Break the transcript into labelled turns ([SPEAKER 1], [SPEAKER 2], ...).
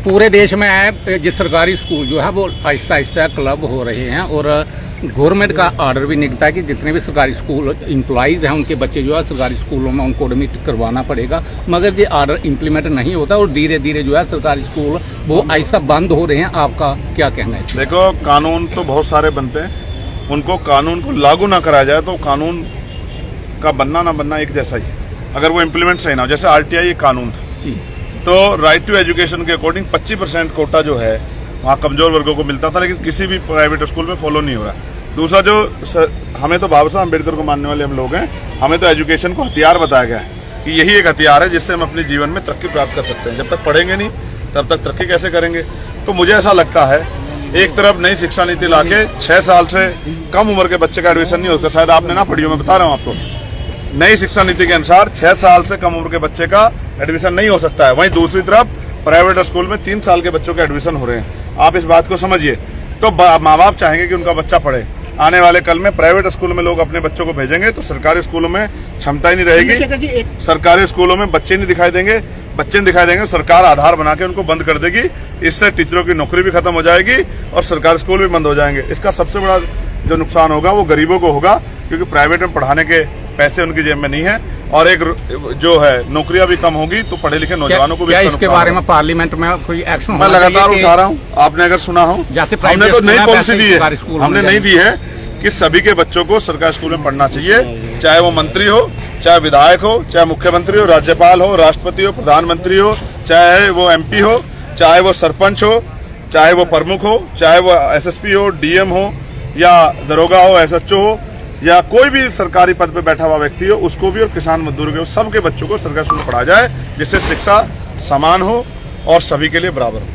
[SPEAKER 1] पूरे देश में है जिस सरकारी स्कूल जो है वो आहिस्ता आहिस्ता क्लब हो रहे हैं और गवर्नमेंट का ऑर्डर भी निकलता है कि जितने भी सरकारी स्कूल एम्प्लॉइज हैं उनके बच्चे जो है सरकारी स्कूलों में उनको एडमिट करवाना पड़ेगा, मगर ये ऑर्डर इम्प्लीमेंट नहीं होता और धीरे धीरे जो है सरकारी स्कूल वो ऐसा बंद हो रहे हैं। आपका क्या कहना है?
[SPEAKER 2] देखो, कानून तो बहुत सारे बनते हैं, उनको कानून को लागू ना कराया जाए तो कानून का बनना ना बनना एक जैसा ही, अगर वो इम्प्लीमेंट सही ना हो। जैसे RTI ये कानून था, तो राइट टू एजुकेशन के अकॉर्डिंग 25% कोटा जो है वहाँ कमजोर वर्गों को मिलता था, लेकिन किसी भी प्राइवेट स्कूल में फॉलो नहीं हो रहा। दूसरा जो हमें तो बाबा साहब अम्बेडकर को मानने वाले हम लोग हैं, हमें तो एजुकेशन को हथियार बताया गया है कि यही एक हथियार है जिससे हम अपने जीवन में तरक्की प्राप्त कर सकते हैं। जब तक पढ़ेंगे नहीं तब तक तरक्की कैसे करेंगे? तो मुझे ऐसा लगता है एक तरफ नई शिक्षा नीति लाके 6 साल से कम उम्र के बच्चे का एडमिशन नहीं होता, शायद आपने ना पढ़ी हो, मैं बता रहा हूँ आपको। नई शिक्षा नीति के अनुसार 6 साल से कम उम्र के बच्चे का एडमिशन नहीं हो सकता है। वहीं दूसरी तरफ प्राइवेट स्कूल में 3 साल के बच्चों के एडमिशन हो रहे हैं। आप इस बात को समझिए। तो माँ बाप चाहेंगे कि उनका बच्चा पढ़े। आने वाले कल में प्राइवेट स्कूल में लोग अपने बच्चों को भेजेंगे तो सरकारी स्कूलों में क्षमता ही नहीं रहेगी। सरकारी स्कूलों में बच्चे नहीं दिखाई देंगे, बच्चे नहीं दिखाई देंगे, सरकार आधार बना के उनको बंद कर देगी। इससे टीचरों की नौकरी भी खत्म हो जाएगी और सरकारी स्कूल भी बंद हो जाएंगे। इसका सबसे बड़ा जो नुकसान होगा वो गरीबों को होगा, क्योंकि प्राइवेट में पढ़ाने के पैसे उनकी जेब में नहीं है और एक जो है नौकरियां भी कम होगी, तो पढ़े लिखे नौजवानों को भी
[SPEAKER 1] इसके बारे में पार्लियामेंट में कोई एक्शन
[SPEAKER 2] मैं लगातार उठा रहा हूँ। आपने अगर सुना हो, हमने तो नई पॉलिसी दी है, हमने नहीं दी है कि सभी के बच्चों को सरकारी स्कूल में पढ़ना चाहिए, चाहे वो मंत्री हो, चाहे विधायक हो, चाहे मुख्यमंत्री हो, राज्यपाल हो, राष्ट्रपति हो, प्रधानमंत्री हो, चाहे वो MP हो, चाहे वो सरपंच हो, चाहे वो प्रमुख हो, चाहे वो SSP हो, DM हो, या दरोगा हो, SHO हो, या कोई भी सरकारी पद पे बैठा हुआ व्यक्ति हो, उसको भी और किसान मजदूर के सबके बच्चों को सरकारी स्कूल में पढ़ाया जाए, जिससे शिक्षा समान हो और सभी के लिए बराबर हो।